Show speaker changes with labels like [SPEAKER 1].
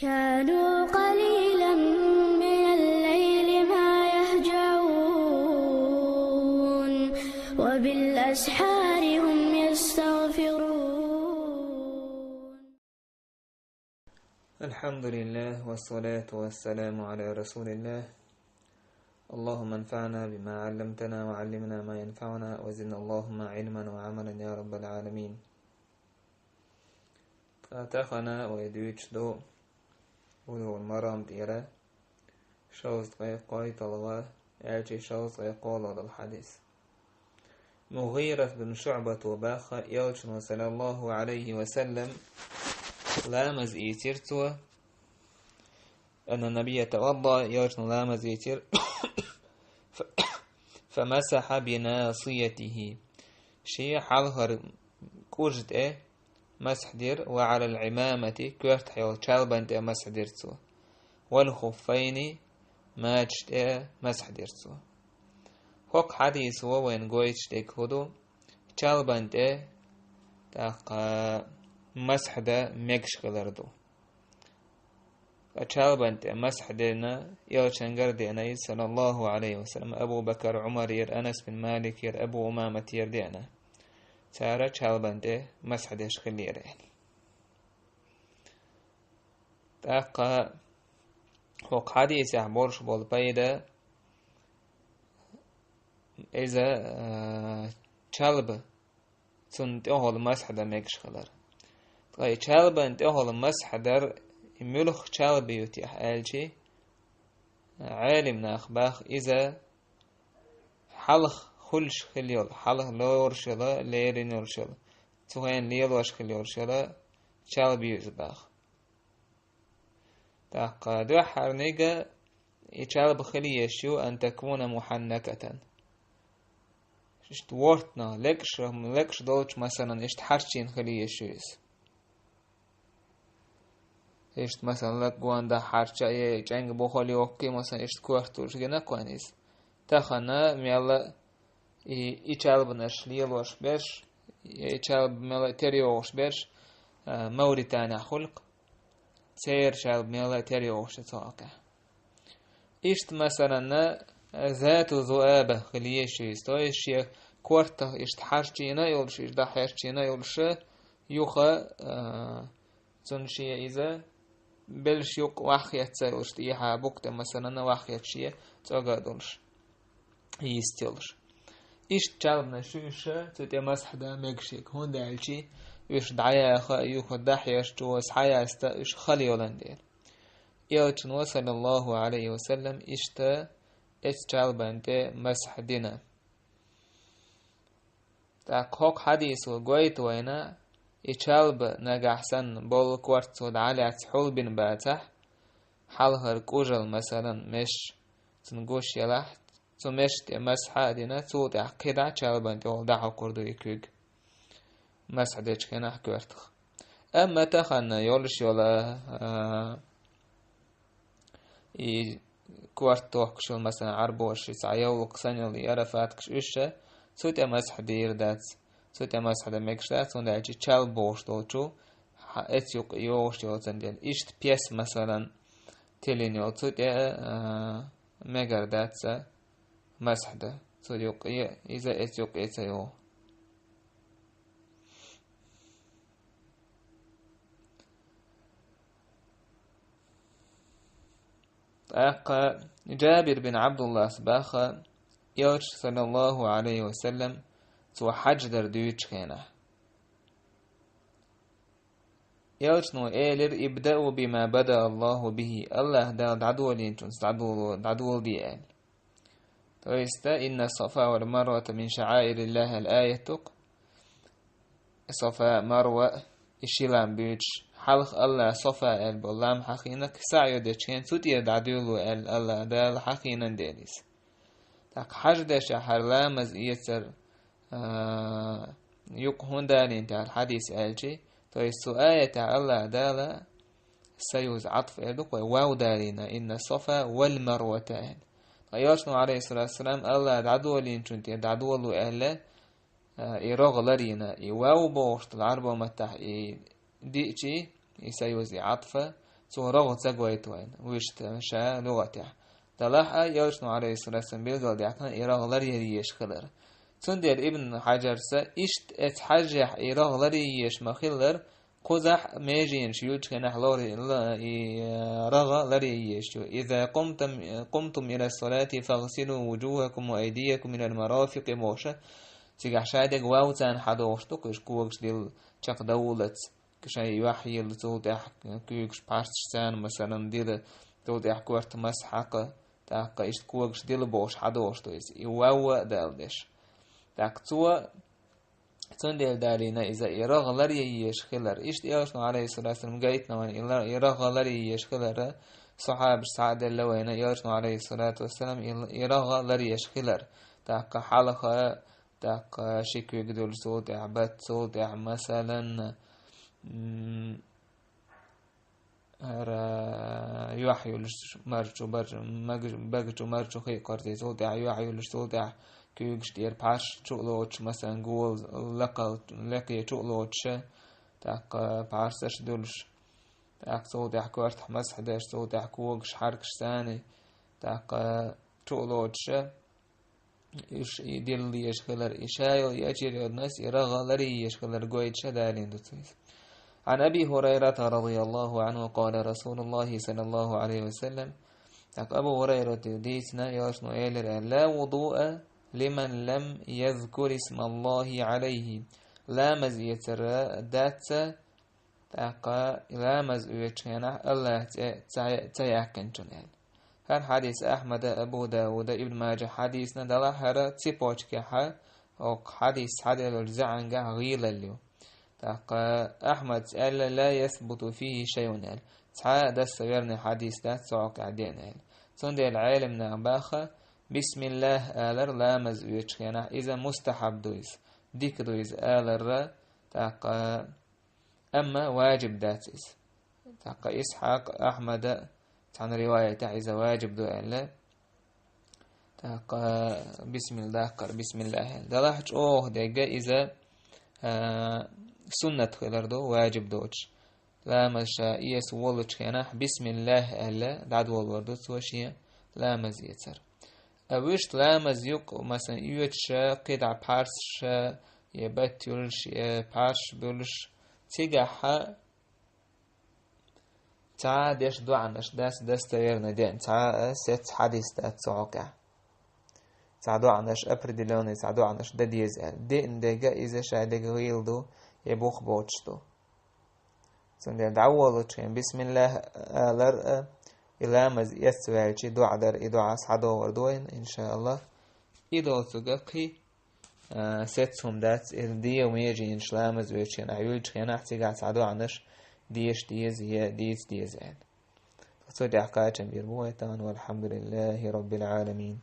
[SPEAKER 1] كانوا قليلا من الليل ما يهجعون وبالأسحار هم يستغفرون.
[SPEAKER 2] الحمد لله والصلاة والسلام على رسول الله. اللهم انفعنا بما علمتنا وعلمنا ما ينفعنا وزدنا اللهم علما وعملا يا رب العالمين. فاتخنا ويدويتش دو ولو المرام ديرا شوز قاي طلغة أجي شوز قول الحديث. مغيرة بن شعبة وباخة يلشن صلى الله عليه وسلم لامز إيترتو أن النبي يتوضأ يلشن لامز إيتر فمسح بناصيته شيء حلهر كوجد مسح دير وعلى العمامة كورت حيو تشالبنت مسح ديرتو والخفين ماجد مسح ديرتو هوك حديث وين قويتش ديك هدو تشالبنت تاق مسح دا ميكش غلردو تشالبنت مسح دينا يلشنجر دينا صلى الله عليه وسلم أبو بكر عمر ير أنس بن مالك ير أبو أمامة ير دينا تارا تشالبنت مسح ديش خليرين تاق هوك حديث يعبرش بالبيدا إذا تشالب تنت أهل مسح دا ميكش خلر طيب تشالبنت أهل مسح در ملخ تشالب يتيح ألشي عالم ناخباخ إذا حلخ خلش خليل حلخ لورشلا ليرين يورشلا تهين ليل واش خليورشلا تشالب يزباخ تاق دو حرنيجا يتشالب خلي يشو أن تكون محنكة اشت ورتنا لكش دولش مثلا اشت حرشين خلي يشويس اشت مثلا لك قواندا حرشا يجنگ بخالي اوكي مثلا اشت كوارتوش جنا كوانيس تخنا ميلا يتشالب نشليل واش بيش يتشالب ميلا تريو واش بيش موريتانيا خلق سير شالب ميلا تريو واش تساقه اشت مثلا ذات ذؤابة خليشيس تويش كورتا اشت حرشينا يولش دا حرشينا يولش يوخا تنشي إذا بلش يوق واخيات سيولش تيها بوكتا مثلا واخيات شيء تقادولش يستيولش اشت شالبنا شوشة تتي مسح دا مكشيك هون دالشي يوش دعايا يوخا داحياش جواس حياستا يوش خلي يولندير يلتن وصل الله عليه وسلم اشتا اتشالبنت مسح دينا تاق هوك حديث وقويت وينا اتشالب نجاحسن بول كوارتو دعالي حول بن باتح حالهر كوجل مثلا مش تنقوش يلاح تمشت مسح دينا توضع قدع تشالبنت يولدعو كردو يكوغ مسح ديش كنا كوارتخ أما تخن يولش يولا كوارتو كشل مثلا عربوش يسعيو قسنيل يرفات كشوشة سوتي مسح دير دات سوتي مسح دا ميكش دات وندا يجي تشال بوش دولشو اتيوق يوش يوزن ديل اشت بيس مثلا تلين يول سوتي ميجر دات مسح دا سوتي يوق إذا اتيوق اتيو جابر بن عبد الله سباخة يوش صلى الله عليه وسلم تو حج در دويتش خينه يوش نو إيلر ابدأوا بما بدأ الله به الله دا دعدو لينتونس دعدو دي إيل تويستا إن الصفا والمروة من شعائر الله الآية تق صفا مروة إشيلان بيتش حلق الله صفا إل بولام حقينك سعيو ديشين سوتي دعدو إل الله دا حقينا ديليس تاق حج دا شحر لامز إيسر يق هندالين تاع الحديث ألجي تويستو آية تاع الله دالا سيوز عطف إلوك واو دالينا إن الصفا والمروة يوشنو عليه الصلاة والسلام الله دعدو لين شنتي دعدو له أهلا إيراغ لرينا إيواو بوشت العربة متح ديئتي يسيوزي عطفة رغت زقويت وين ويشت شا لغته دلها يرشنو عليه الصلاة والسلام بيلقى دعكنا إيراغ لريش خلر تندر ابن حجر سا إشت اتحجح إيراغ لريش مخلر قزح ميجين شيوج كنح لوري رغى لريش إذا قمتم إلى الصلاة فاغسلوا وجوهكم وأيديكم إلى المرافق موشة تيجح شادق واوتان حدوشتو كش كوكش ديل تشق دولت كشي يوحي اللي تودح كوكش بارتشتان مثلا ديل تودح كورت مسحقة تاق إشت كوكش ديل بوش حدوشتو يواوا دالدش تاق توا تندل دالينا إذا إراغ لري يشخلر إشت إيرشنو عليه الصلاة والسلام قايتنا وان إراغ لري يشخلر صحاب سعد اللوين إيرشنو عليه الصلاة والسلام إراغ لري يشخلر تاق حلقة تاق شكو يقدر صوت عبات صوت مثلا يوحي مرجو بجو مرجو خي قرتي صوت يوحي صوت كيوكش دير باش شغلوش مثلا قول لقي شغلوش تاق بارسش دولش تاق صوت كورت مسح داش صوت كوكش حركش ثاني تاق شغلوش إيش يدير لي يشغلر إشايل يأجر الناس يرغى لري يشغلر قويد شدالين دوتيس عن أبي هريرة رضي الله عنه قال رسول الله صلى الله عليه وسلم أبو هريرة ديسنا يشنو إيلر لا وضوء لمن لم يذكر اسم الله عليه لا مزيتر دات تاقا لا مزيتشينا الله تياكن جنال كان حديث أحمد أبو داود ابن ماجه حديثنا دلحر تيبوش كحا أو حديث حديث الزعنقة غيل الليو تاقا أحمد ألا لا يثبت فيه شيء تحا دس غيرني حديث دا تعوق عدين تندي العالم نعباخا بسم الله آلر لا مزويتش كينا إذا مستحب دويس ديك دويس آلر تاقا أما واجب داتيس تاقا إسحاق أحمد عن رواية إذا واجب دو ألا تاقا بسم الله قر بسم الله دلاحج ديجا إذا سنة خلر دو واجب دوش لا مشا إيس ولج كينا بسم الله ألا دعد والوردو توشي لا مزيتر أوشت لا مزيوك مثلا يوتش قدع بارش يبتلش بارش بولش تيجا تا ديش دو عنش داس تغيرنا دين تا ست حديث دات تعوقع تا دو عنش أبردلوني تا دو عنش دا ديزال دين ديجا إذا شادق غيل دو يبوخ بوتشتو سندين دعوالوش كان بسم الله آلر إلا مز يستوالشي دو عدر إدو عاس حدو وردوين إن شاء الله إدو تققي ستهم دات الدي وميجي إن شاء الله مز ويشين عيولش كان احتيقات عدو عنش ديش ديز هي ديز يعني فصدق عقاية بيربويتان والحمد لله رب العالمين.